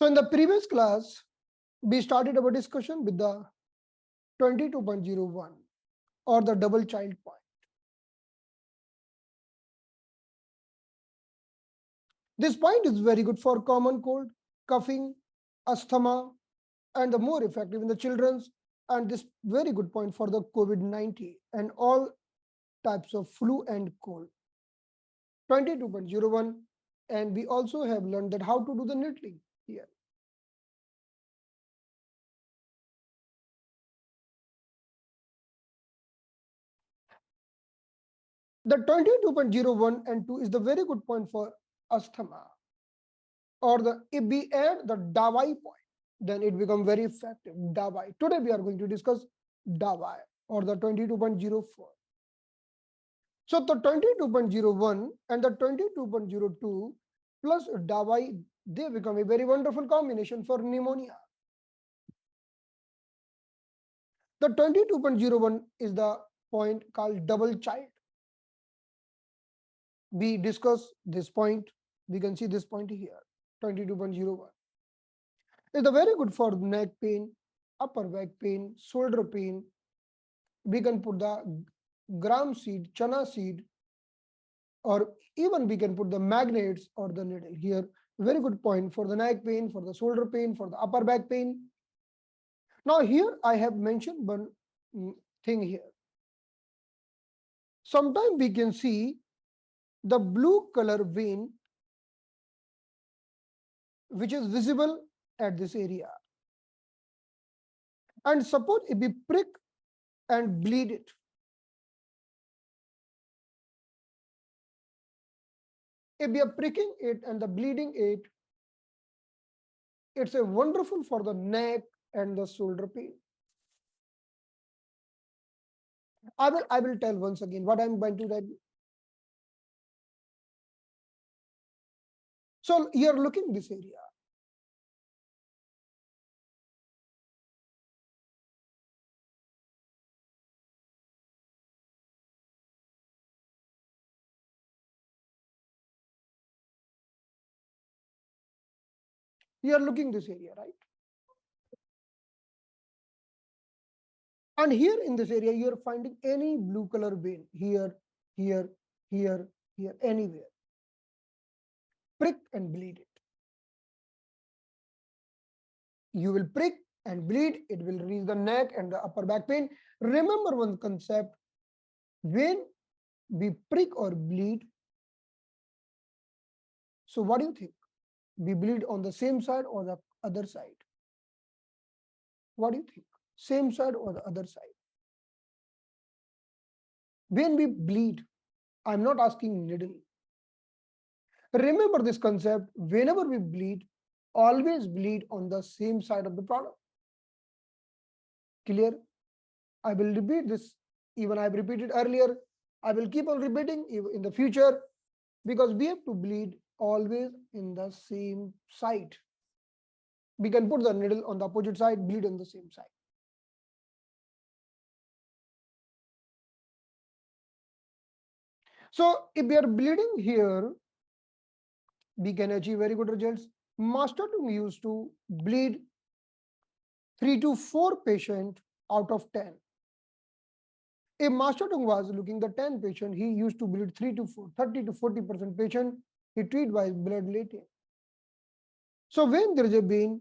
So in the previous class, we started our discussion with the 22.01 or the double child point. This point is very good for common cold, coughing, asthma, and the more effective in the children's, and this very good point for the COVID-19 and all types of flu and cold. 22.01, and we also have learned that how to do the needling here. The 22.01 and 2 is the very good point for asthma, or if we add the Dabai point, then it becomes very effective. Dabai. Today we are going to discuss Dabai or the 22.04. So the 22.01 and the 22.02 plus Dabai, they become a very wonderful combination for pneumonia. The 22.01 is the point called double child. We discuss this point. We can see this point here, 22.01. It's very good for neck pain, upper back pain, shoulder pain. We can put the gram seed, chana seed, or even we can put the magnets or the needle here. Very good point for the neck pain, for the shoulder pain, for the upper back pain. Now here I have mentioned one thing here. Sometimes we can see the blue color vein which is visible at this area. And suppose if we prick and bleed it, if we are pricking it and the bleeding it, it's a wonderful for the neck and the shoulder pain. I will tell once again what I'm going to tell you. So you're looking this area. You're looking this area, right? And here in this area, you're finding any blue color vein here, here, here, here, anywhere. Prick and bleed it. You will prick and bleed, it will reach the neck and the upper back pain. Remember one concept, when we prick or bleed, so what do you think? We bleed on the same side or the other side? What do you think? Same side or the other side? When we bleed, I'm not asking needle. Remember this concept, whenever we bleed, always bleed on the same side of the product. Clear? I will repeat this, even I've repeated earlier. I will keep on repeating in the future, because we have to bleed always in the same side. We can put the needle on the opposite side, bleed on the same side. So if we are bleeding here, we can achieve very good results. Master Tung used to bleed 3 to 4 patients out of 10. If Master Tung was looking the 10 patient, he used to bleed 3 to 4, 30 to 40% patient, he treat by blood letting. So when there is a vein,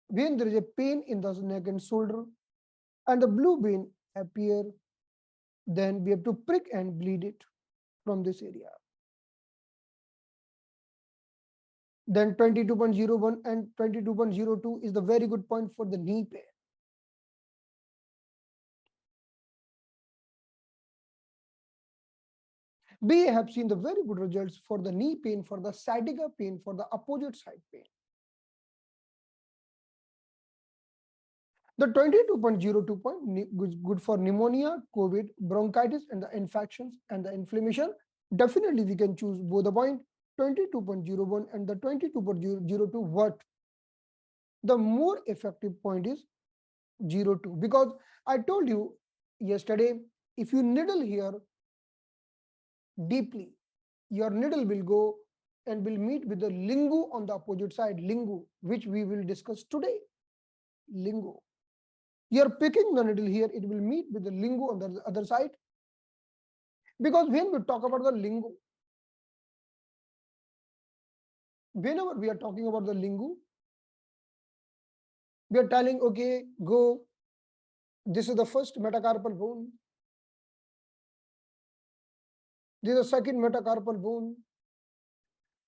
when there is a pain in the neck and shoulder, and the blue vein appear, then we have to prick and bleed it from this area. Then 22.01 and 22.02 is the very good point for the knee pain. We have seen the very good results for the knee pain, for the sciatica pain, for the opposite side pain. The 22.02 point is good for pneumonia, COVID, bronchitis, and the infections and the inflammation. Definitely, we can choose both the point 22.01 and the 22.02. What? The more effective point is 02, because I told you yesterday, if you needle here deeply, your needle will go and will meet with the lingu on the opposite side, lingu, which we will discuss today. Lingu. You are picking the needle here, it will meet with the lingu on the other side. Because when we talk about the lingu, whenever we are talking about the lingu, we are telling, okay, go, this is the first metacarpal bone, this is the second metacarpal bone,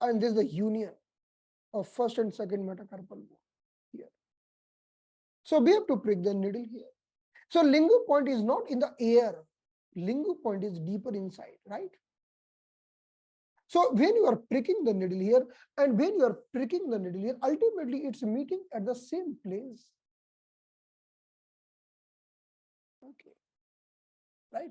and this is the union of first and second metacarpal bone here. So we have to prick the needle here. So lingu point is not in the air, lingu point is deeper inside, right? So when you are pricking the needle here, and when you are pricking the needle here, ultimately it's meeting at the same place. Okay, right?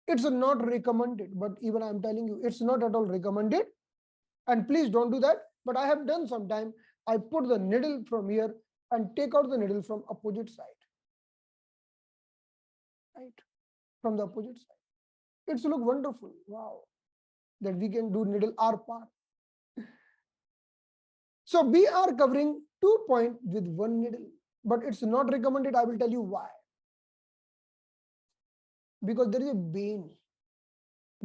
It's not recommended, but even I'm telling you, it's not at all recommended. And please don't do that. But I have done sometime. I put the needle from here and take out the needle from opposite side, right? From the opposite side. It's look wonderful. Wow, that we can do needle R part. So we are covering 2 points with one needle, but it's not recommended. I will tell you why. Because there is a vein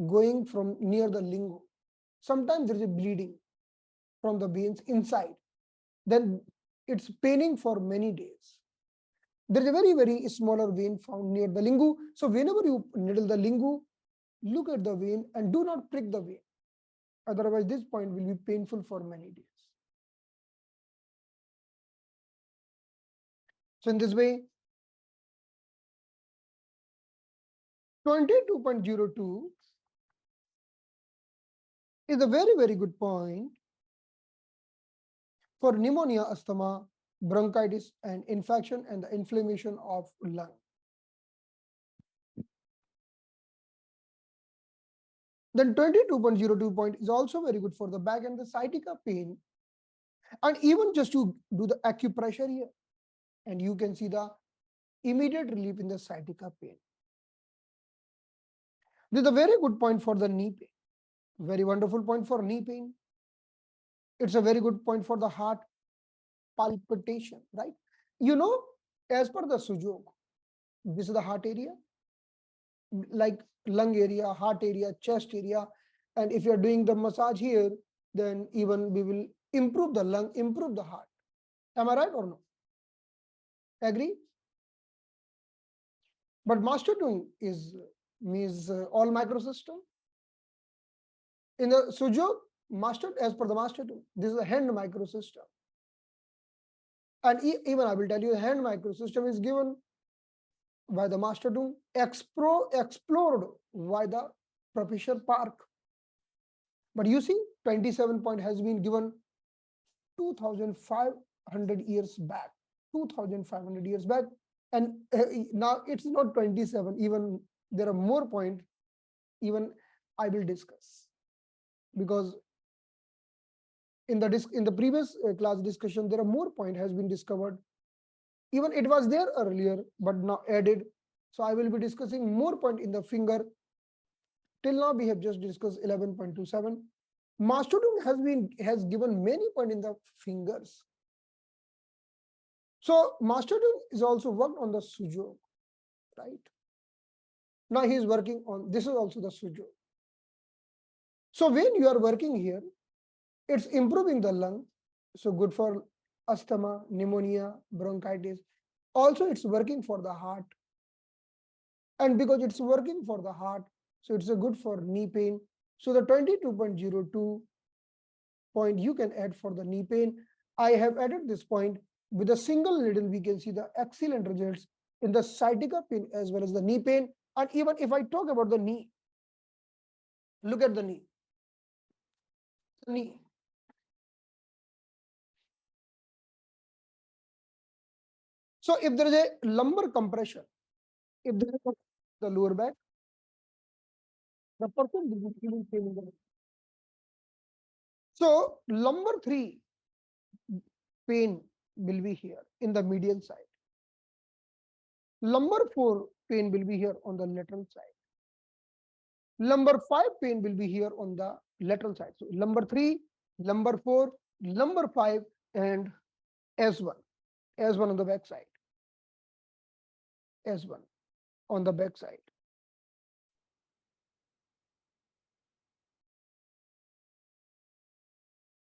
going from near the lingu. Sometimes there is a bleeding from the veins inside. Then it's paining for many days. There is a very, very smaller vein found near the lingu. So whenever you needle the lingu, look at the vein and do not prick the vein. Otherwise, this point will be painful for many days. So in this way, 22.02 is a very, very good point for pneumonia, asthma, bronchitis, and infection and the inflammation of lung. Then 22.02 point is also very good for the back and the sciatica pain. And even just to do the acupressure here, and you can see the immediate relief in the sciatica pain. This is a very good point for the knee pain. Very wonderful point for knee pain. It's a very good point for the heart palpitation, right? You know, as per the Sujok, this is the heart area, like lung area, heart area, chest area. And if you're doing the massage here, then even we will improve the lung, improve the heart. Am I right or no? Agree? But master tongue is means all microsystem. In the Sujok, master, as per the master tongue, this is a hand microsystem. And even I will tell you, the hand microsystem is given by the master tongue, explored by the Professor Park. But you see, 27 point has been given 2,500 years back. 2,500 years back. And now it's not 27, even there are more points, even I will discuss. Because in the previous class discussion, there are more points has been discovered. Even it was there earlier, but now added. So I will be discussing more point in the finger. Till now, we have just discussed 11.27. Master tongue has given many points in the fingers. So master tongue is also worked on the Sujok, right? Now he is working on, this is also the Sujok. So when you are working here, it's improving the lung. So good for asthma, pneumonia, bronchitis. Also, it's working for the heart. And because it's working for the heart, so it's a good for knee pain. So the 22.02 point you can add for the knee pain. I have added this point. With a single needle, we can see the excellent results in the sciatica pain as well as the knee pain. And even if I talk about the knee, look at the knee. The knee. So if there is a lumbar compression, if there is the lower back, the person will be feeling pain in the neck. So lumbar 3 pain will be here in the medial side. Lumbar 4 pain will be here on the lateral side. Lumbar 5 pain will be here on the lateral side. So lumbar 3, lumbar 4, lumbar 5, and S1. S1 on the back side. S1 on the back side.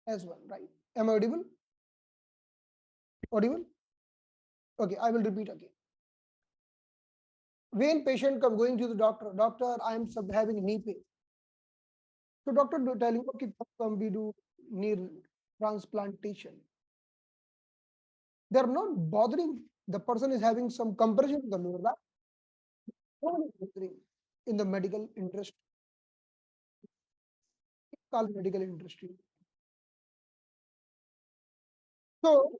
S1, right? Am I audible? Audible? Okay, I will repeat again. When patient come going to the doctor, I am having knee pain. So doctor do tell him, okay, come we do knee transplantation. They are not bothering. The person is having some compression in the lower back. No one is bothering in the medical industry. It's called medical industry. So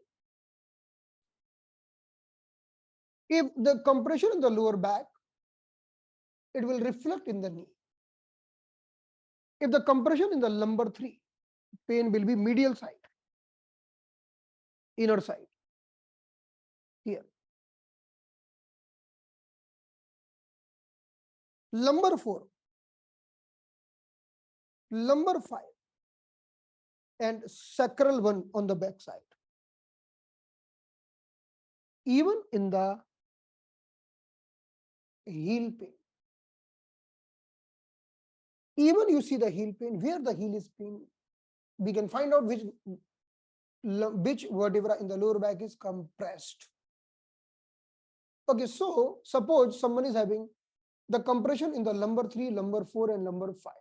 if the compression in the lower back, it will reflect in the knee. If the compression in the lumbar 3, pain will be medial side, inner side, here. Lumbar 4, lumbar 5, and sacral one on the back side. Even in the heel pain. Even you see the heel pain, where the heel is pain, we can find out which vertebra in the lower back is compressed. Okay, so suppose someone is having the compression in the lumbar 3, lumbar 4, and lumbar 5,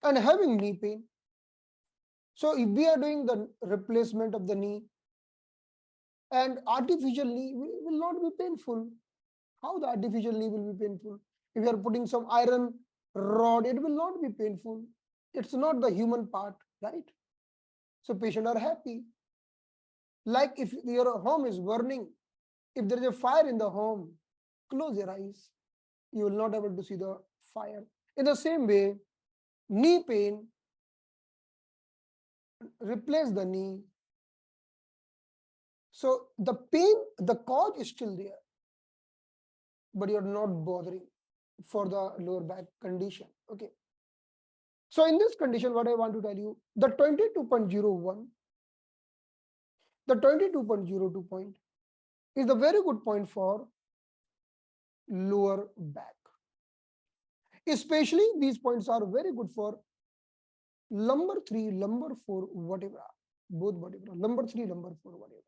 and having knee pain. So if we are doing the replacement of the knee, and artificial knee will not be painful. How the artificial knee will be painful? If you are putting some iron rod, it will not be painful. It's not the human part, right? So patients are happy. Like if your home is burning, if there is a fire in the home, close your eyes. You will not able to see the fire. In the same way, knee pain, replace the knee. So the pain, the cause is still there, but you're not bothering for the lower back condition. Okay. So in this condition, what I want to tell you, the 22.01, the 22.02 point is a very good point for lower back. Especially these points are very good for lumbar 3, lumbar 4 vertebra, both vertebra, lumbar 3, lumbar 4 vertebra.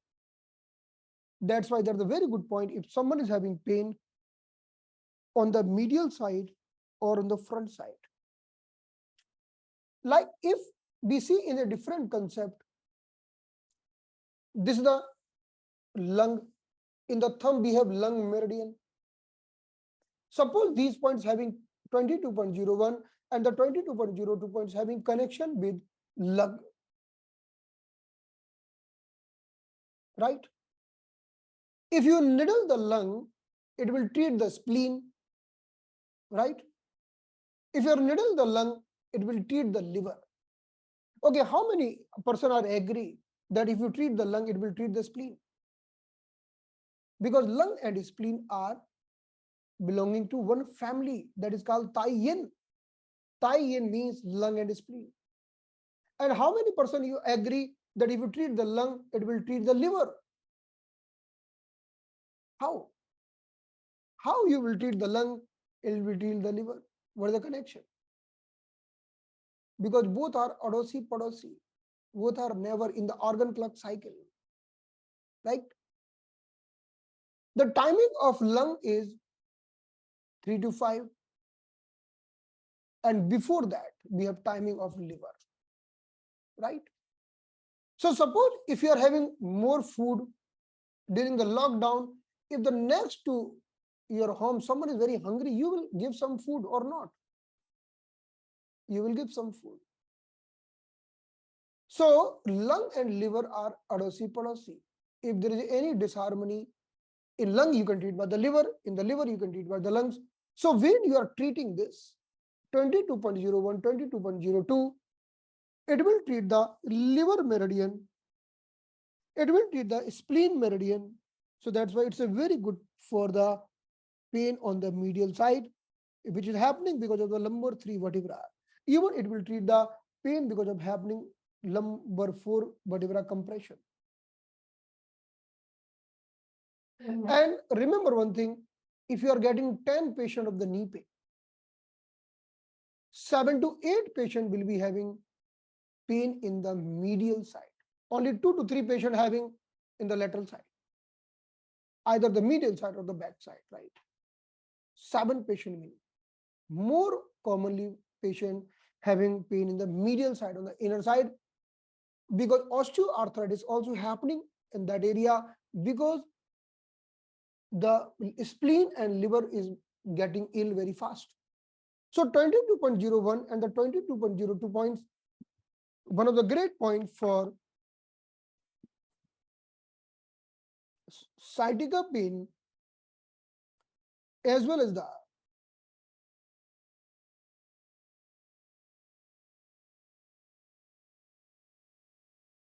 That's why that's a very good point if someone is having pain on the medial side or on the front side. Like if we see in a different concept, this is the lung. In the thumb, we have lung meridian. Suppose these points having 22.01 and the 22.02 points having connection with lung, right? If you needle the lung, it will treat the spleen, right? If you needle the lung, it will treat the liver. Okay, how many person are agree that if you treat the lung, it will treat the spleen? Because lung and spleen are belonging to one family that is called Tai Yin. Tai Yin means lung and spleen. And how many person you agree that if you treat the lung, it will treat the liver? How? How you will treat the lung, it will treat the liver? What is the connection? Because both are adosi padosi. Both are never in the organ clock cycle. Right? The timing of lung is 3 to 5. And before that, we have timing of liver. Right? So suppose if you are having more food during the lockdown, if the next to your home, someone is very hungry, you will give some food or not? You will give some food. So lung and liver are adosi padosi. If there is any disharmony in lung, you can treat by the liver. In the liver, you can treat by the lungs. So when you are treating this 22.01, 22.02, it will treat the liver meridian. It will treat the spleen meridian. So that's why it's a very good for the pain on the medial side. which is happening because of the lumbar 3 vertebra. Even it will treat the pain because of happening lumbar 4 vertebra compression. And remember one thing, if you are getting 10 patient of the knee pain, 7 to 8 patient will be having pain in the medial side. Only 2 to 3 patient having in the lateral side, either the medial side or the back side, right? 7 patient mean. More commonly patient having pain in the medial side on the inner side, because osteoarthritis also happening in that area because the spleen and liver is getting ill very fast. So 22.01 and the 22.02 points, one of the great points for sciatica pain as well as the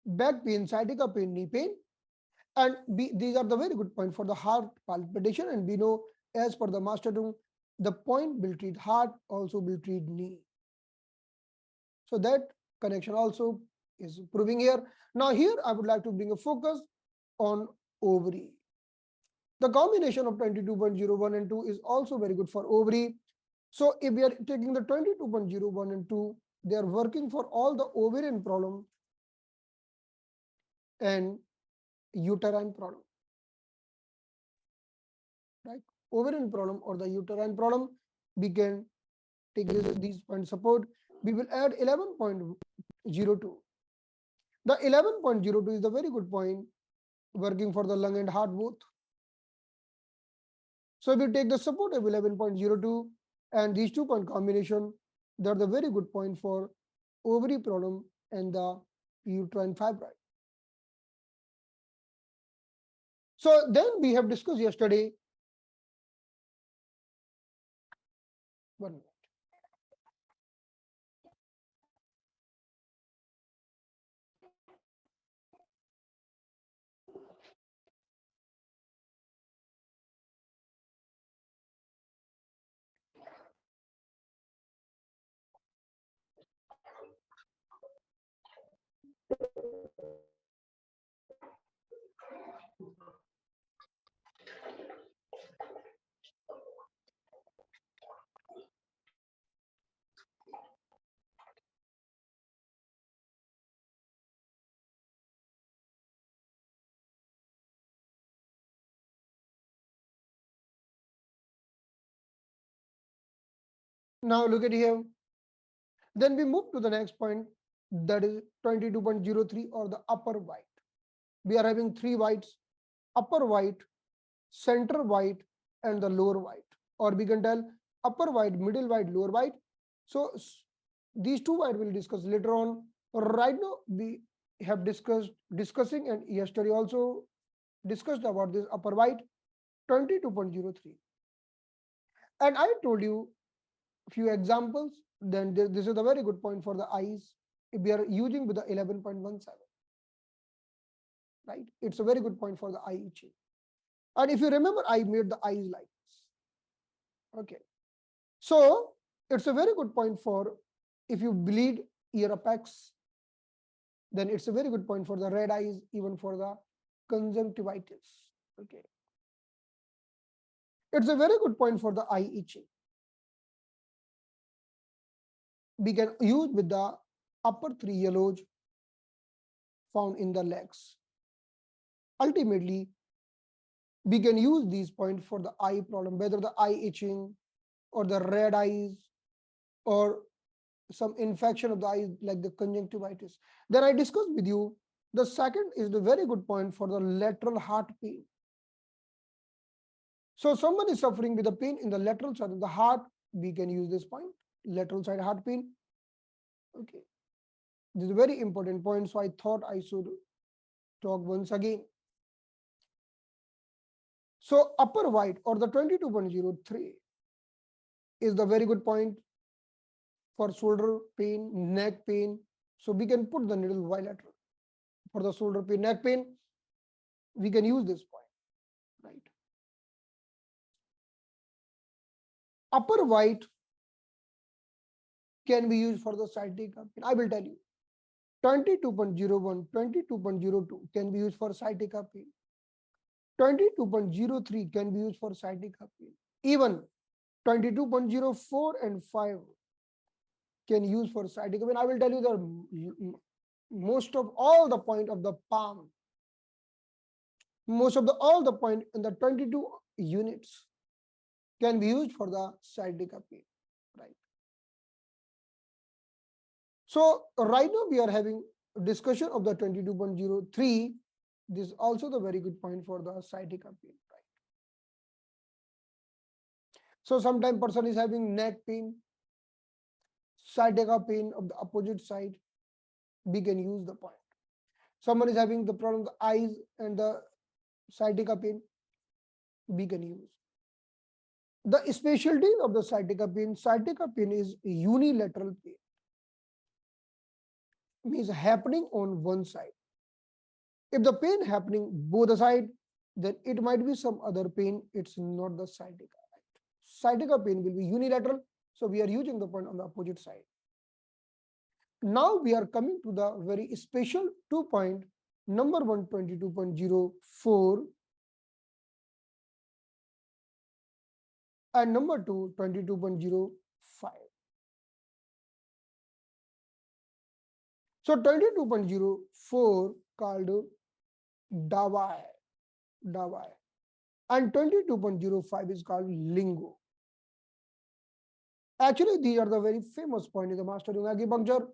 back pain, sciatica pain, knee pain, and these are the very good point for the heart palpitation. And we know, as per the master tomb, the point will treat heart, also will treat knee. So that connection also is proving here. Now here I would like to bring a focus on ovary. The combination of 22.01 and 2 is also very good for ovary. So if we are taking the 22.01 and 2, they are working for all the ovarian problem and uterine problem, right? Ovarian problem or the uterine problem, we can take these points support. We will add 11.02. The 11.02 is the very good point working for the lung and heart both. So if you take the support of 11.02 and these 2 point combination, they're the very good point for ovary problem and the uterine fibroid. So then we have discussed yesterday. One minute. Now look at here. Then we move to the next point, that is 22.03 or the upper white. We are having 3 whites: upper white, center white, and the lower white. Or we can tell upper white, middle white, lower white. So these 2 white we'll discuss later on. Right now we have discussing and yesterday also discussed about this upper white 22.03. And I told you a few examples. Then this is a very good point for the eyes. If we are using with the 11.17, right? It's a very good point for the eye itching. And if you remember, I made the eyes like this. Okay. So it's a very good point for if you bleed ear apex, then it's a very good point for the red eyes, even for the conjunctivitis. Okay. It's a very good point for the eye itching. We can use with the upper 3 yellows found in the legs. Ultimately, we can use these points for the eye problem, whether the eye itching or the red eyes or some infection of the eyes like the conjunctivitis. Then I discussed with you, the second is the very good point for the lateral heart pain. So someone is suffering with a pain in the lateral side of the heart, we can use this point, lateral side heart pain. Okay. This is a very important point, so I thought I should talk once again. So upper white or the 22.03 is the very good point for shoulder pain, neck pain. So we can put the needle bilateral. For the shoulder pain, neck pain, we can use this point, right? Upper white can be used for the sciatica pain. I will tell you. 22.01, 22.02 can be used for sciatica pain. 22.03 can be used for sciatica pain. Even 22.04 and 5 can use for sciatica pain. I will tell you the most of all the point of the palm, most of the all the point in the 22 units can be used for the sciatica pain, right? So right now we are having a discussion of the 22.03. This is also the very good point for the sciatica pain, right? So sometimes person is having neck pain, sciatica pain of the opposite side, we can use the point. Someone is having the problem of the eyes and the sciatica pain, we can use. The specialty of the sciatica pain is unilateral pain, means happening on one side. If the pain happening both the side, then it might be some other pain. It's not the sciatica. Right? Sciatica pain will be unilateral, so we are using the point on the opposite side. Now we are coming to the very special 2 point, number 1, 22.04 and number 2, 22.05. So 22.04 called Dabai, and 22.05 is called Lingo. Actually, these are the very famous point in the mastering acupuncture.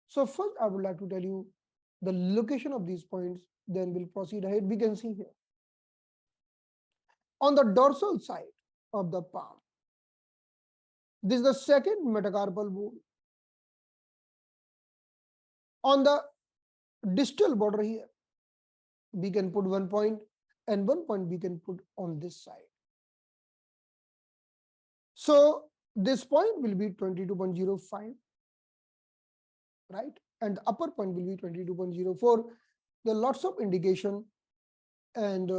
So first, I would like to tell you the location of these points, then we'll proceed ahead. We can see here. On the dorsal side of the palm, this is the second metacarpal bone. On the distal border here, we can put 1 point, and 1 point we can put on this side. So this point will be 22.05, right? And the upper point will be 22.04. There are lots of indication, and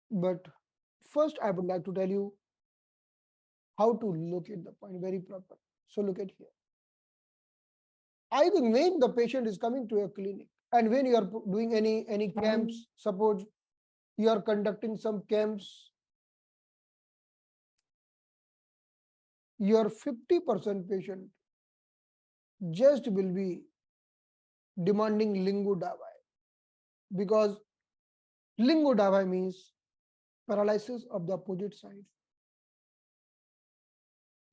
but first I would like to tell you how to locate the point very proper. So look at here. I think when the patient is coming to a clinic and when you are doing any camps, suppose you are conducting some camps, your 50% patient just will be demanding Lingo Dabai, because Lingo Dabai means paralysis of the opposite side.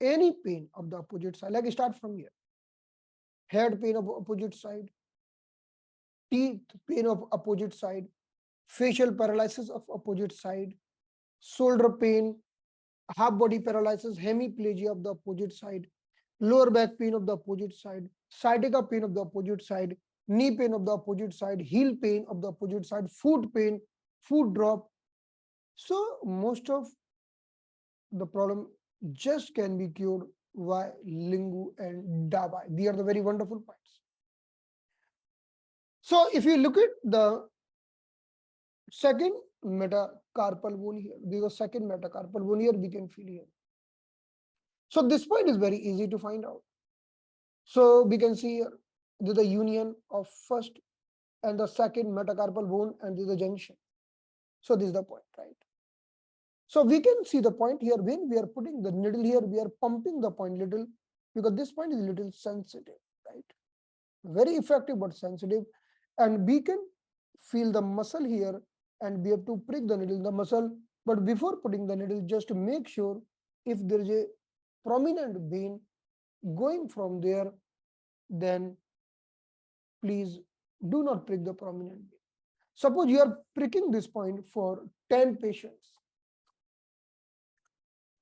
Any pain of the opposite side, like start from here. Head pain of opposite side, teeth pain of opposite side, facial paralysis of opposite side, shoulder pain, half body paralysis, hemiplegia of the opposite side, lower back pain of the opposite side, sciatica pain of the opposite side, knee pain of the opposite side, heel pain of the opposite side, foot pain, foot drop. So most of the problem just can be cured by Lingo and Dabai. These are the very wonderful points. So if you look at the second metacarpal bone here, this is the second metacarpal bone here, we can feel here. So this point is very easy to find out. So we can see here, this is the union of first and the second metacarpal bone, and this is the junction. So this is the point, right? So we can see the point here. When we are putting the needle here, we are pumping the point little, because this point is little sensitive, right? Very effective but sensitive, and we can feel the muscle here, and we have to prick the needle in the muscle. But before putting the needle, just to make sure if there is a prominent vein going from there, then please do not prick the prominent vein. Suppose you are pricking this point for 10 patients.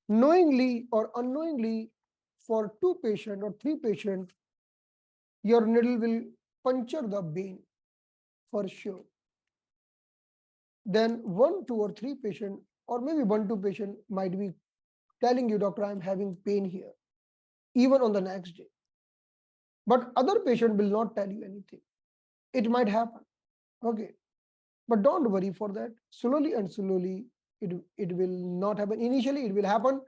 Knowingly or unknowingly, for 2 patients or 3 patients, your needle will puncture the vein for sure. Then 1, 2, or 3 patient, or maybe 1, 2 patient might be telling you, doctor, I'm having pain here, even on the next day. But other patient will not tell you anything. It might happen. Okay. But don't worry for that. Slowly and slowly, it will not happen. Initially, it will happen.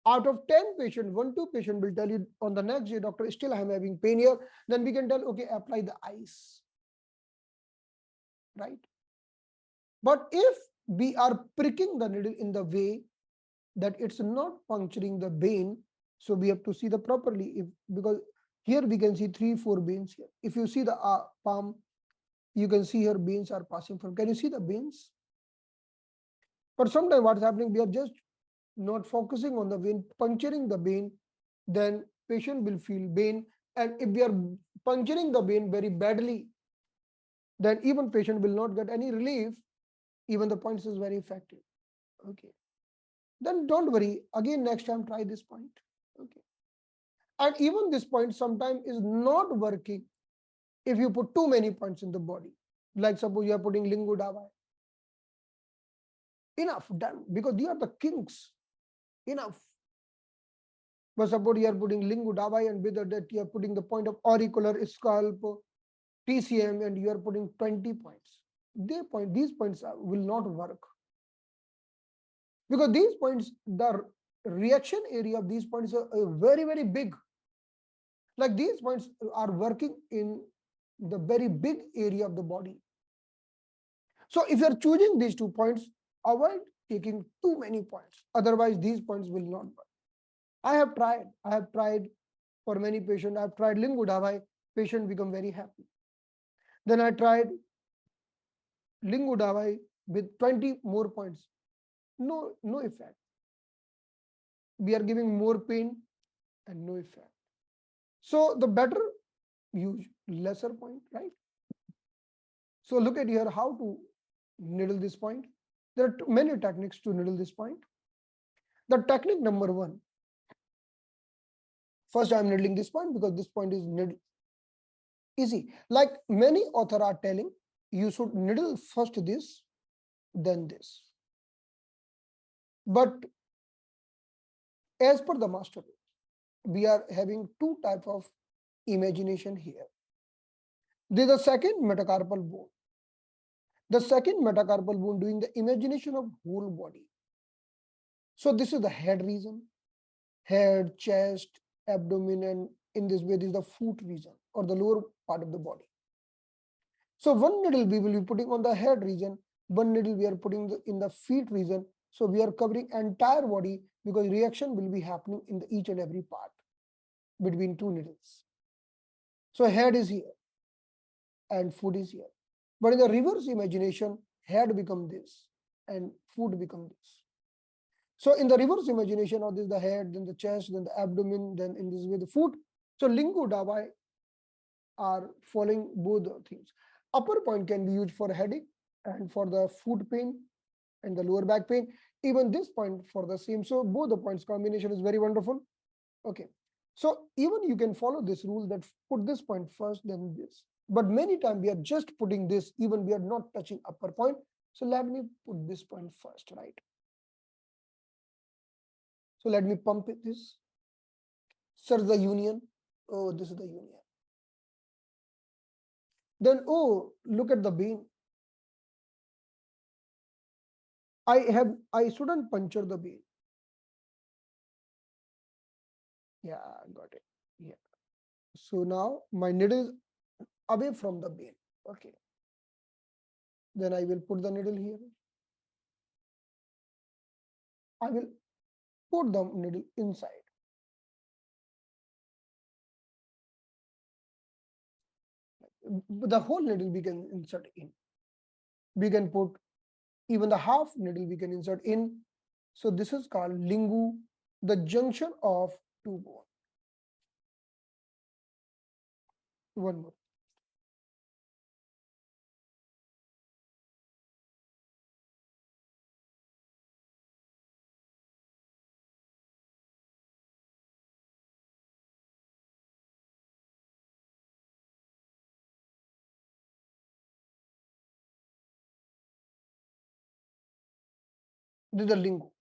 Out of 10 patients, 1-2 patient will tell you on the next day, doctor, still I'm having pain here. Then we can tell, okay, apply the ice, right? But if we are pricking the needle in the way that it's not puncturing the vein, so we have to see the properly. If because here we can see 3-4 veins here. If you see the palm, you can see here veins are passing from. Can you see the veins? But sometimes what's happening, we are just not focusing on the vein, puncturing the vein, then patient will feel pain. And if we are puncturing the vein very badly, then even patient will not get any relief, even the points is very effective. Okay. Then don't worry. Again, next time try this point. Okay. And even this point sometimes is not working if you put too many points in the body. Like suppose you are putting Lingo Dabai. Enough, done, because they are the kings. Enough. But suppose you are putting Lingo Dabai and with that you are putting the point of auricular, scalp, TCM, and you are putting 20 points. These points will not work. Because these points, the reaction area of these points are very, very big. Like these points are working in the very big area of the body. So if you're choosing these 2 points, avoid taking too many points. Otherwise, these points will not work. I have tried for many patients. I've tried Lingo Dabai, patient become very happy. Then I tried Lingo Dabai with 20 more points. No effect. We are giving more pain and no effect. So the better use lesser point, right? So look at here how to needle this point. There are many techniques to needle this point. The technique number 1. First, I'm needling this point because this point is easy. Like many authors are telling, you should needle first this, then this. But as per the master, we are having 2 types of imagination here. There is a second metacarpal bone. The second metacarpal bone doing the imagination of whole body. So this is the head region, head, chest, abdomen, and in this way, this is the foot region or the lower part of the body. So one needle we will be putting on the head region, one needle we are putting in the feet region. So we are covering entire body because reaction will be happening in the each and every part between 2 needles. So head is here and foot is here. But in the reverse imagination, head become this and foot become this. So in the reverse imagination, of this the head, then the chest, then the abdomen, then in this way the foot. So Lingo Dabai are following both the things. Upper point can be used for headache and for the foot pain and the lower back pain. Even this point for the same. So both the points combination is very wonderful. Okay. So even you can follow this rule that put this point first, then this. But many times we are just putting this, even we are not touching upper point. So let me put this point first, right? So let me pump it this. Search the union. Oh, this is the union. Then, oh, look at the vein. I shouldn't puncture the vein. Yeah, got it. Yeah. So now my needle is away from the vein. Okay. Then I will put the needle here. I will put the needle inside. The whole needle we can insert in. We can put even the half needle we can insert in. So this is called lingu, the junction of 2 bones. One more. This is the lingu,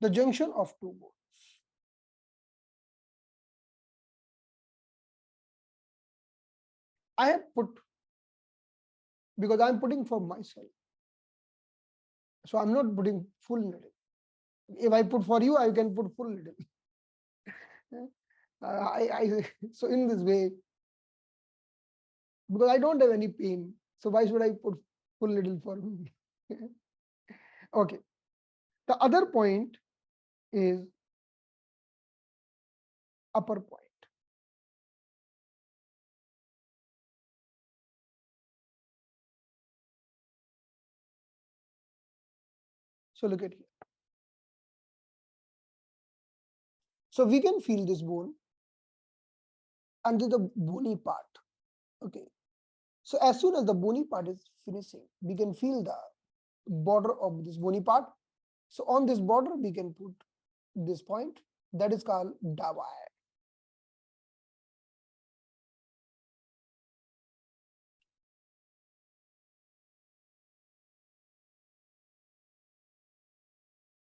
the junction of 2 bones. I have put because I'm putting for myself. So I'm not putting full needle. If I put for you, I can put full needle. So in this way, because I don't have any pain, so why should I put full needle for me? Okay. The other point is upper point. So look at here. So we can feel this bone under the bony part. Okay. So as soon as the bony part is finishing, we can feel the border of this bony part. So on this border, we can put this point that is called Dabai.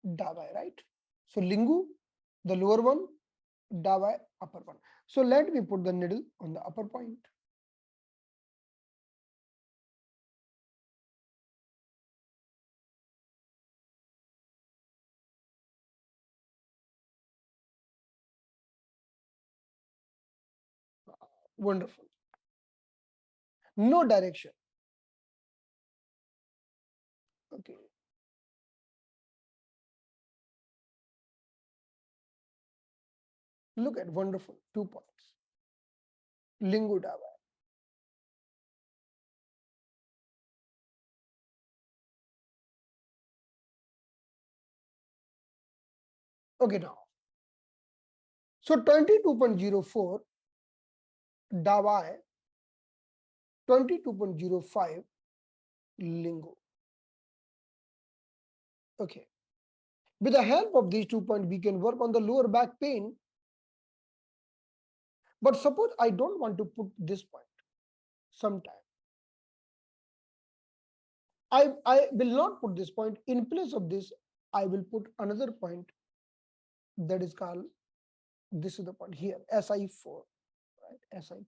Dabai, right? So Lingu, the lower one, Dabai, upper one. So let me put the needle on the upper point. Wonderful. No direction. Okay. Look at wonderful. 2 points. Lingu Dabai. Okay, now. So 22.04 Dabai, 22.05 Lingu. Okay. With the help of these 2 points, we can work on the lower back pain. But suppose I don't want to put this point sometime. I will not put this point. In place of this, I will put another point that is called, this is the point here, SI4, right? SI.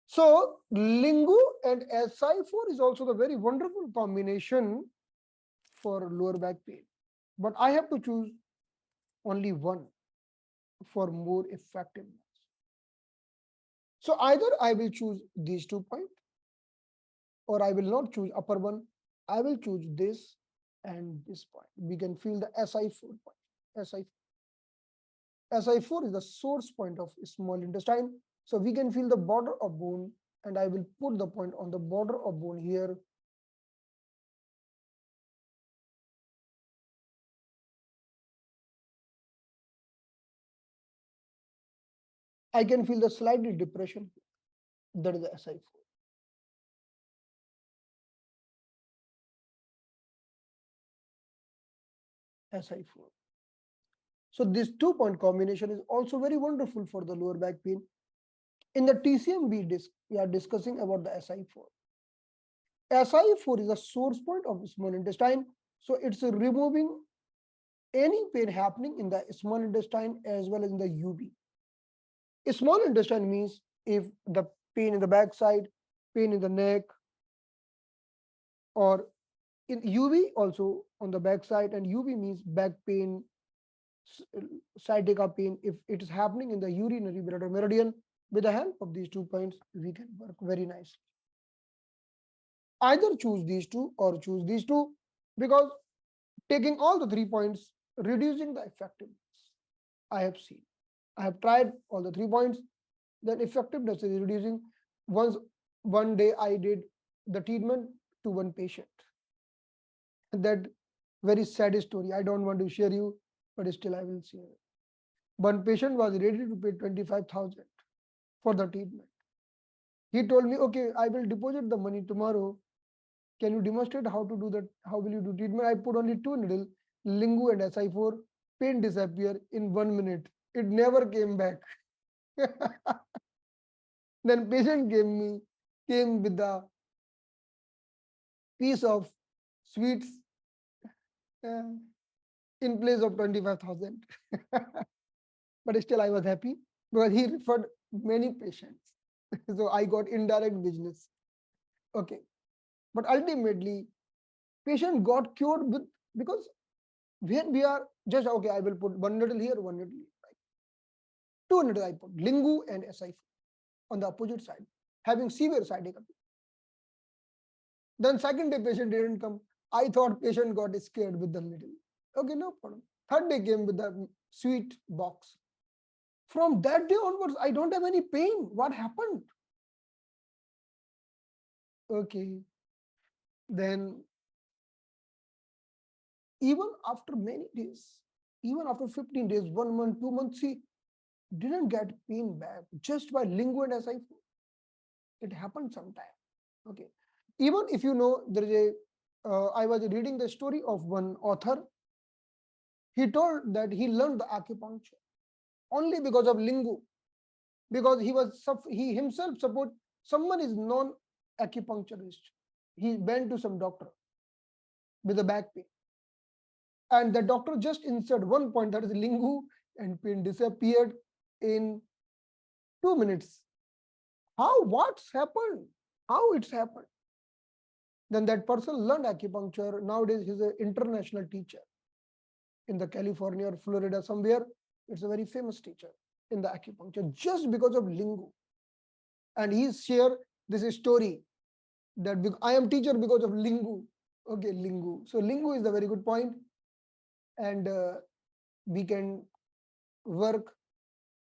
So Lingu and SI4 is also the very wonderful combination for lower back pain. But I have to choose only one for more effectiveness. So either I will choose these 2 points, or I will not choose upper one. I will choose this and this point. We can feel the SI4 point. SI4 is the source point of small intestine. So we can feel the border of bone, and I will put the point on the border of bone here. I can feel the slightly depression. That is the SI4. SI4. So this 2 point combination is also very wonderful for the lower back pain. In the TCM, we are discussing about the SI4. SI4 is a source point of small intestine. So it's removing any pain happening in the small intestine as well as in the UB. Small intestine means if the pain in the backside, pain in the neck, or in UV also on the backside, and UV means back pain, sciatica pain. If it is happening in the urinary bladder meridian, with the help of these 2 points, we can work very nicely. Either choose these two or choose these two, because taking all the 3 points, reducing the effectiveness. I have seen. I have tried all the 3 points, then effectiveness is reducing. One day I did the treatment to one patient. That very sad story. I don't want to share you, but still I will share. One patient was ready to pay 25,000 for the treatment. He told me, okay, I will deposit the money tomorrow. Can you demonstrate how to do that? How will you do treatment? I put only 2 needles, Lingu and SI4, pain disappear in 1 minute. It never came back. Then patient came with the piece of sweets uh, in place of 25,000. But still I was happy because he referred many patients. So I got indirect business. Okay. But ultimately, patient got cured with, because When we are just okay, I will put one needle here, one needle here, right? Two needles I put Lingo and SI4 on the opposite side, having severe sciatica. Then second day patient didn't come. I thought patient got scared with the needle. Okay, no problem. Third day came with the sweet box. From that day onwards, I don't have any pain. What happened? Okay. Then even after many days, even after 15 days, 1 month, 2 months, she didn't get pain back just by Lingo and SI4. It happened sometime. Okay. Even if you know, there is I was reading the story of one author. He told that he learned the acupuncture only because of Lingo, because he himself support someone is non acupuncturist. He went to some doctor with a back pain, and the doctor just insert one point, that is Lingo, and pain disappeared in 2 minutes. How? What's happened? How it's happened? Then that person learned acupuncture. Nowadays, he's an international teacher in the California or Florida somewhere. It's a very famous teacher in the acupuncture just because of Lingo. And he shared this story that I am teacher because of Lingo. Okay, Lingo. So Lingo is a very good point, and we can work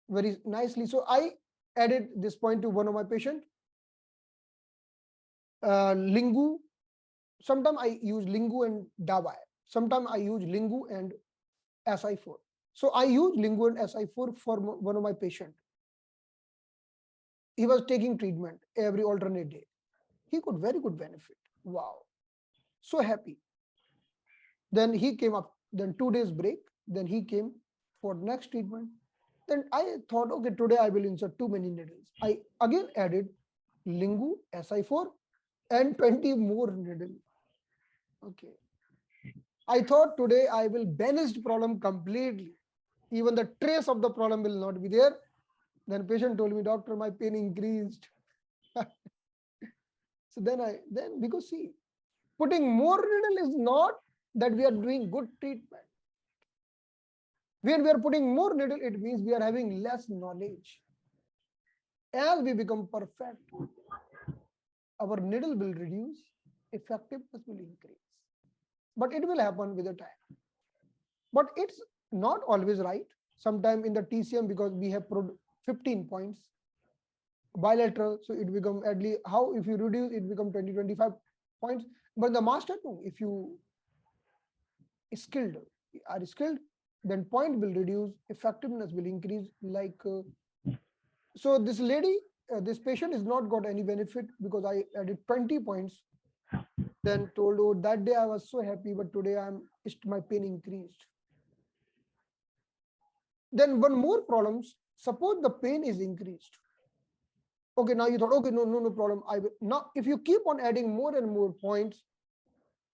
very nicely. So I added this point to one of my patient. Lingo. Sometimes I use Lingo and Dabai. Sometimes I use Lingo and SI4. So I use Lingo and SI4 for one of my patient. He was taking treatment every alternate day. He got very good benefit. Wow. So happy. Then he came up, then 2 days break. Then he came for next treatment. Then I thought, okay, today I will insert too many needles. I again added Lingo, SI4, and 20 more needles. Okay. I thought today I will banish the problem completely. Even the trace of the problem will not be there. Then patient told me, doctor, my pain increased. So then because see, putting more needle is not that we are doing good treatment. When we are putting more needle, it means we are having less knowledge. As we become perfect, our needle will reduce, effectiveness will increase. But it will happen with the time. But it's not always right. Sometimes in the TCM, because we have 15 points, bilateral, so it become at least how if you reduce it become 20, 25 points. But the master too, if you are skilled, then point will reduce, effectiveness will increase. Like so this lady, this patient is not got any benefit because I added 20 points. Then told, oh, that day I was so happy, but today my pain increased. Then one more problems, suppose the pain is increased. Okay, now you thought, okay, no problem. I will now, if you keep on adding more and more points,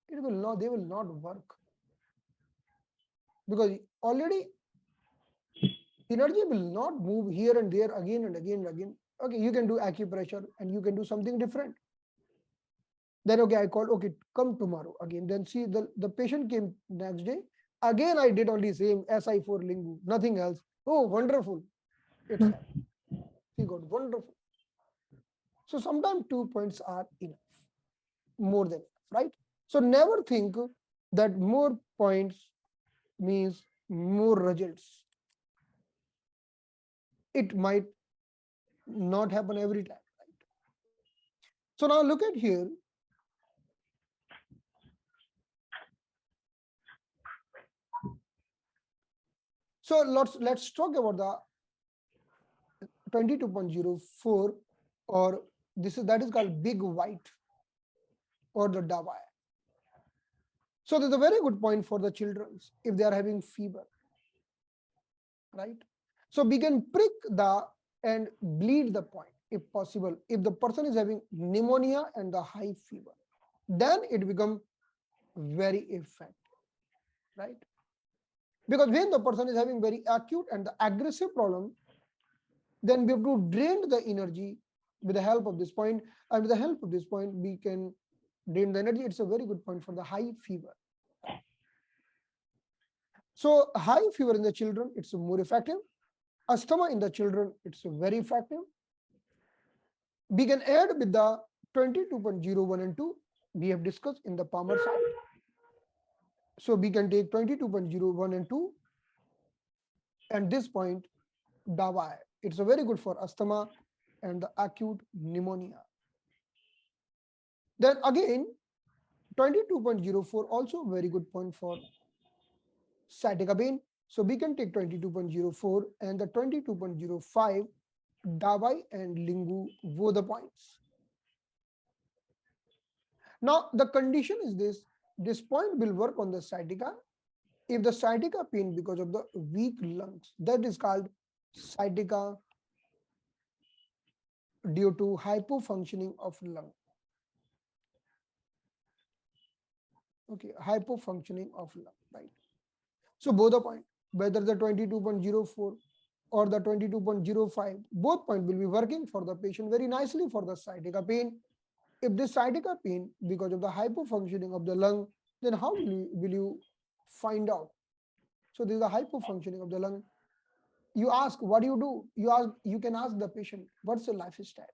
they will not work. Because already energy will not move here and there again and again and again. Okay, you can do acupressure and you can do something different. Then okay, I called, okay, come tomorrow again. Then see the patient came next day. Again, I did only same SI4 Lingo, nothing else. Oh, wonderful. It's happened. He got wonderful. So sometimes 2 points are enough, more than enough, right? So never think that more points means more results. It might not happen every time, right? So now look at here. So let's talk about the 22.04, or that is called big white or the Dabai. So there's a very good point for the children if they are having fever, right? So we can prick and bleed the point if possible. If the person is having pneumonia and the high fever, then it becomes very effective, right? Because when the person is having very acute and the aggressive problem, then we have to drain the energy with the help of this point. And with the help of this point, we can drain the energy. It's a very good point for the high fever. So high fever in the children, it's more effective. Asthma in the children, it's very effective. We can add with the 22.01 and 2 we have discussed in the Palmer side. So we can take 22.01 and 2 and this point Dabai. It's a very good for asthma and the acute pneumonia. Then again 22.04 also very good point for sciatica pain. So we can take 22.04 and the 22.05 Dabai and Lingo were the points. Now the condition is this point will work on the sciatica. If the sciatica pain because of the weak lungs, that is called sciatica due to hypofunctioning of lung. Okay, hypofunctioning of lung, right? So both the point, whether the 22.04 or the 22.05, both point will be working for the patient very nicely for the sciatica pain. If this sciatica pain because of the hypofunctioning of the lung, then how will you find out? So this is the hypofunctioning of the lung. You ask, what do you do? You can ask the patient, what's your lifestyle?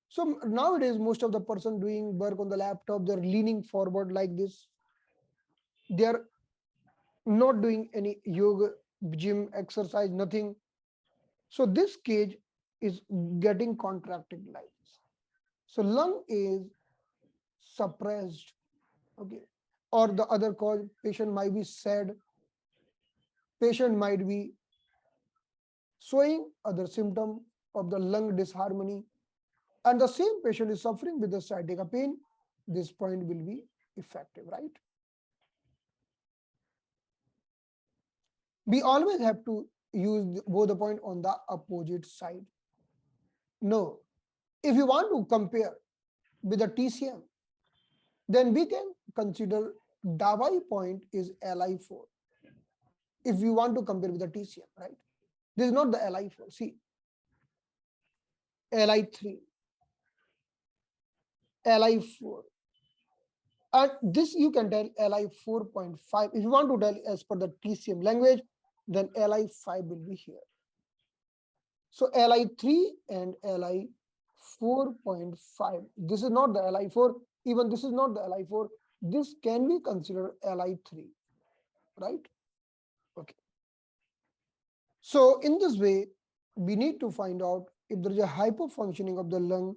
So nowadays, most of the person doing work on the laptop, they're leaning forward like this. They're not doing any yoga, gym, exercise, nothing. So this cage is getting contracted like this. So lung is suppressed, okay. Or the other cause, patient might be sad, patient might be showing other symptom of the lung disharmony, and the same patient is suffering with the sciatica pain, this point will be effective, right? We always have to use both the point on the opposite side. No, if you want to compare with the TCM, then we can consider Dabai point is Li4. If you want to compare with the TCM, right? This is not the Li4. See, Li3, Li4. And this you can tell Li4.5. If you want to tell as per the TCM language, then Li5 will be here. So Li3 and Li4.5. This is not the Li4. Even this is not the Li4. This can be considered Li3, right? Okay. So in this way, we need to find out if there is a hypofunctioning of the lung,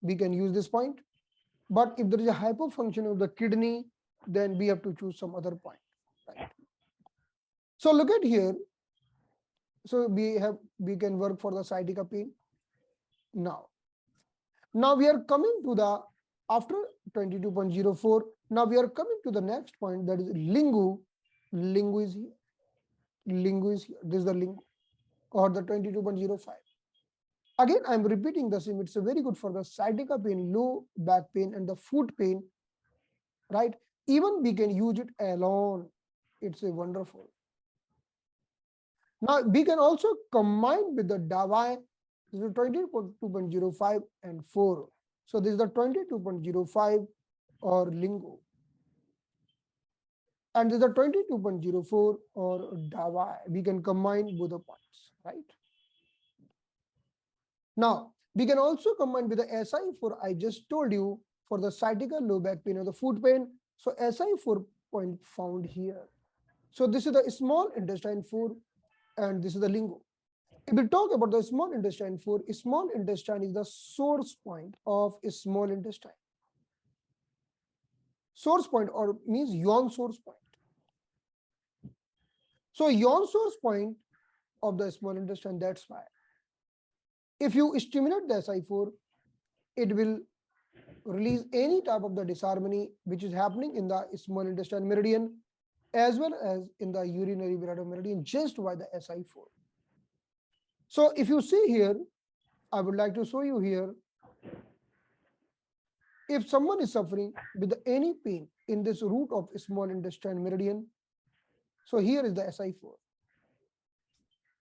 we can use this point. But if there is a hypofunctioning of the kidney, then we have to choose some other point, right? So look at here. So we can work for the sciatica pain. Now we are coming to the after 22.04. Now we are coming to the next point, that is Lingo. Lingo is here. Lingo is here. This is the Lingo or the 22.05. Again, I'm repeating the same. It's a very good for the sciatica pain, low back pain, and the foot pain, right? Even we can use it alone. It's a wonderful. Now we can also combine with the Dabai. This is 22.05 and 4. So this is the 22.05 or Lingo. And this is the 22.04 or Dabai. We can combine both the points, right? Now, we can also combine with the SI4. I just told you for the sciatica, low back pain, or the foot pain. So SI4 point found here. So this is the small intestine 4, and this is the Lingo. If we talk about the small intestine 4, small intestine is the source point of a small intestine. Source point or means yawn source point. So yawn source point of the small intestine, that's why. If you stimulate the SI4, it will release any type of the disharmony which is happening in the small intestine meridian as well as in the urinary bladder meridian just by the SI4. So if you see here, I would like to show you here, if someone is suffering with any pain in this root of small intestine meridian, so here is the SI4.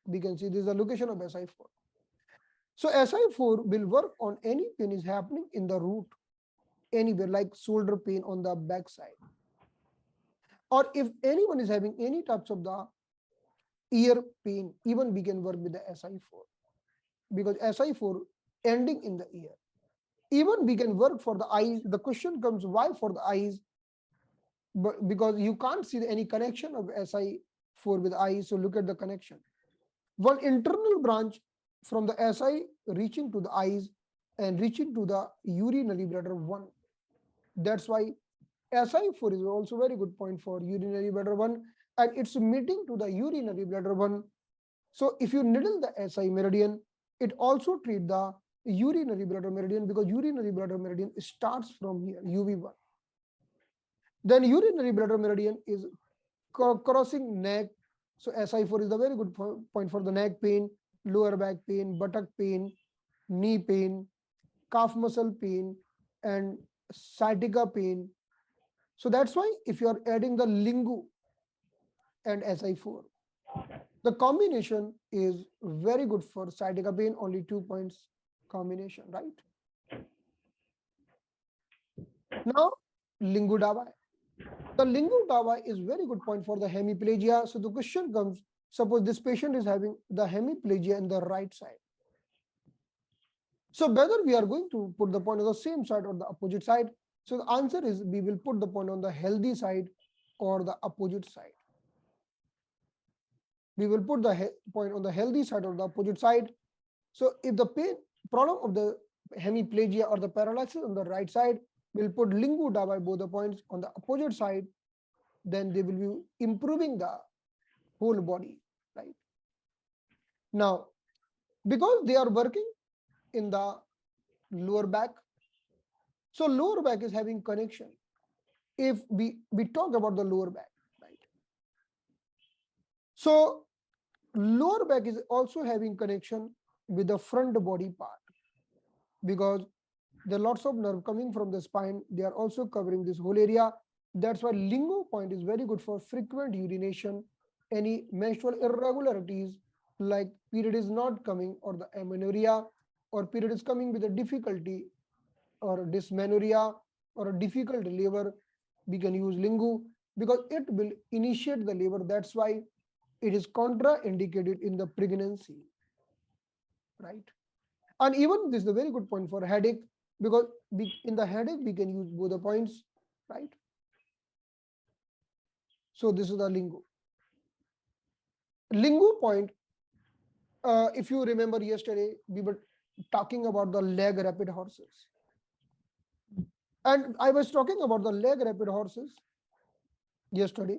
We can see this is the location of SI4. So SI4 will work on any pain is happening in the root, anywhere like shoulder pain on the back side, or if anyone is having any types of the ear pain, even we can work with the SI4, because SI4 ending in the ear. Even we can work for the eyes. The question comes, why for the eyes? But because you can't see any connection of SI4 with eyes, so look at the connection. One internal branch from the SI reaching to the eyes and reaching to the urinary bladder 1. That's why SI4 is also very good point for urinary bladder 1, and it's meeting to the urinary bladder 1. So if you needle the SI meridian, it also treat the urinary bladder meridian, because urinary bladder meridian starts from here, UV1. Then urinary bladder meridian is crossing neck. So SI4 is a very good point for the neck pain, lower back pain, buttock pain, knee pain, calf muscle pain, and sciatica pain. So that's why if you are adding the Lingo and SI4, the combination is very good for sciatica pain, only 2 points combination, right? Now, Lingo Dabai. The Lingo Dabai is very good point for the hemiplegia. So the question comes, suppose this patient is having the hemiplegia in the right side. So whether we are going to put the point on the same side or the opposite side. So the answer is we will put the point on the healthy side or the opposite side. We will put the point on the healthy side or the opposite side. So if the pain problem of the hemiplegia or the paralysis on the right side, we'll put Lingo Dabai both the points on the opposite side, then they will be improving the whole body, right? Now, because they are working in the lower back, so lower back is having connection. If we talk about the lower back, right? So lower back is also having connection with the front body part, because there are lots of nerve coming from the spine. They are also covering this whole area. That's why Lingo point is very good for frequent urination, any menstrual irregularities like period is not coming, or the amenorrhea, or period is coming with a difficulty, or dysmenorrhea, or a difficult labor. We can use Lingo because it will initiate the labor. That's why it is contraindicated in the pregnancy, right? And even this is a very good point for headache, because in the headache we can use both the points, right? So this is the Lingo. Lingo point, if you remember yesterday, we were talking about the leg rapid horses. And I was talking about the leg rapid horses yesterday.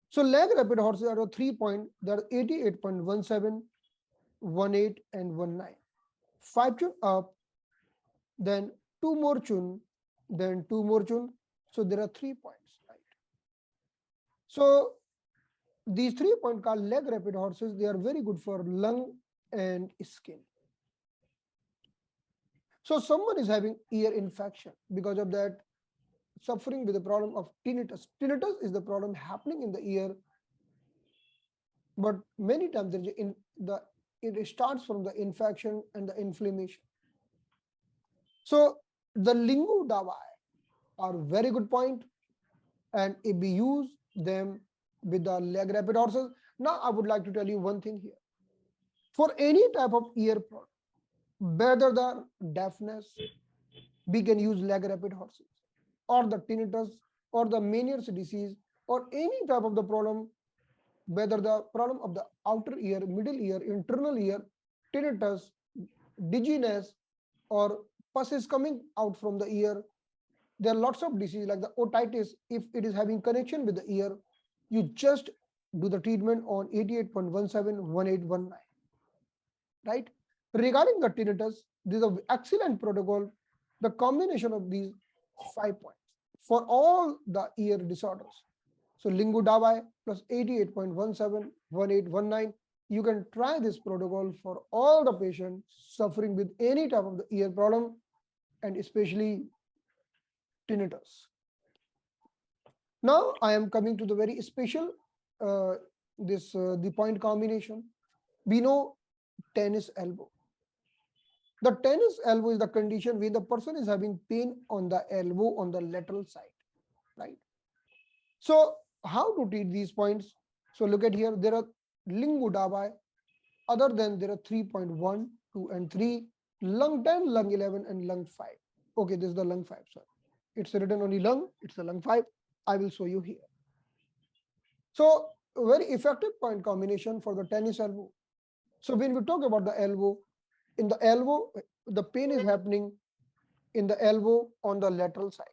So leg rapid horses are 3 point, they are 88.17, 18, and 19. 5 tune up, then 2 more tune, then 2 more tune. So there are 3 points, right? So these 3 point called leg rapid horses, they are very good for lung and skin. So someone is having ear infection, because of that suffering with the problem of tinnitus. Tinnitus is the problem happening in the ear, but many times it starts from the infection and the inflammation. So the Lingo Dabai are very good point, and if we use them with the leg rapid horses. Now I would like to tell you one thing here. For any type of ear problem, whether the deafness, we can use leg rapid horses, or the tinnitus, or the Meniere's disease, or any type of the problem, whether the problem of the outer ear, middle ear, internal ear, tinnitus, dizziness, or pus is coming out from the ear. There are lots of diseases like the otitis. If it is having connection with the ear, you just do the treatment on 88.17, 1819, right? Regarding the tinnitus, this is an excellent protocol. The combination of these 5 points for all the ear disorders. So Lingo Dabai plus 88.17, 1819. You can try this protocol for all the patients suffering with any type of the ear problem, and especially tinnitus. Now I am coming to the very special the point combination. We know tennis elbow. The tennis elbow is the condition where the person is having pain on the elbow on the lateral side. right? So how to treat these points? So look at here, there are Lingo Dabai. Other than there are 3.1, 2, and 3, lung 10, lung 11, and lung 5. Okay, this is the lung 5, sorry. It's written only lung, it's the lung 5. I will show you here. So a very effective point combination for the tennis elbow. So when we talk about the elbow, in the elbow, the pain is happening in the elbow on the lateral side,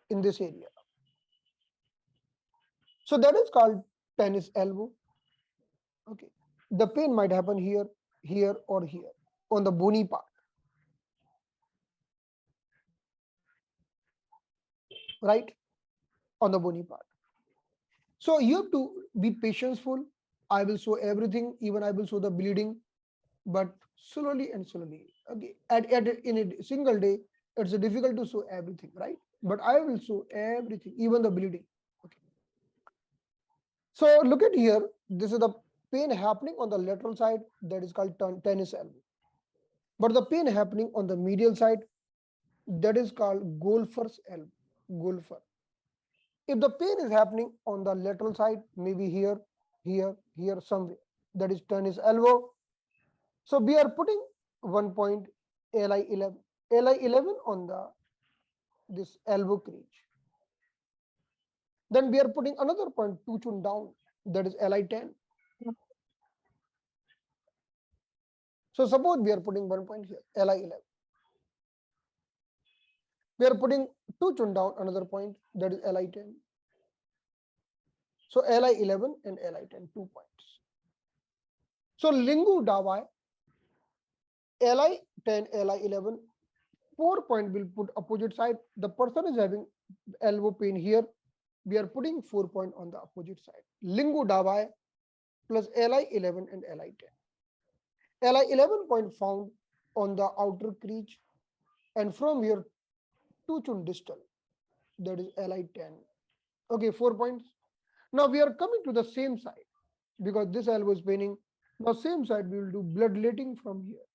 in this area. So that is called tennis elbow. Okay. The pain might happen here, here, or here on the bony part, right? On the bony part. So you have to be patientful. I will show everything, even I will show the bleeding, but slowly and slowly. Okay. In a single day, it's difficult to show everything, right? But I will show everything, even the bleeding. Okay. So look at here. This is the pain happening on the lateral side, that is called tennis elbow. But the pain happening on the medial side, that is called golfer's elbow. Golfer. If the pain is happening on the lateral side, maybe here, here, here, somewhere, that is tennis elbow. So we are putting 1 point Li11, Li11 on the this elbow crease. Then we are putting another point 2 tune down, that is Li10. So suppose we are putting 1 point here, Li11. We are putting 2 tune down, another point, that is Li10. So Li11 and Li10, 2 points. So Lingo Dabai, Li10, Li11, 4 point will put opposite side. The person is having elbow pain here. We are putting 4 point on the opposite side. Lingo Dabai plus Li11 and Li10. Li11 point found on the outer crease, and from here 2 chun distal, that is Li10. Okay, 4 points. Now we are coming to the same side because this elbow is paining. Now same side we will do bloodletting from here.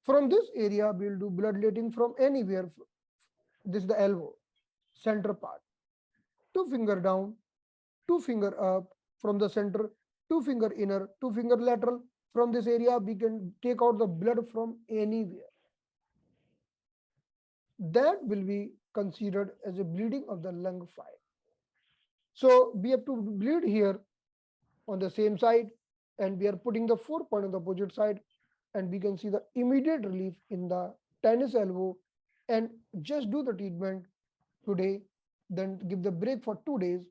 From this area we will do bloodletting from anywhere. This is the elbow, center part. 2 finger down, 2 finger up from the center, 2 finger inner, 2 finger lateral. From this area we can take out the blood from anywhere. That will be considered as a bleeding of the lung 5. So we have to bleed here on the same side, and we are putting the 4 point on the opposite side, and we can see the immediate relief in the tennis elbow. And just do the treatment today, then give the break for 2 days,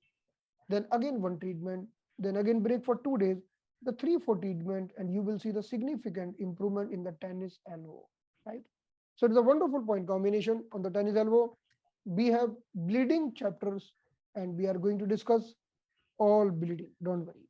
then again one treatment, then again break for 2 days, the 3-4 treatment, and you will see the significant improvement in the tennis elbow, right? So it's a wonderful point combination on the tennis elbow. We have bleeding chapters, and we are going to discuss all bleeding, don't worry.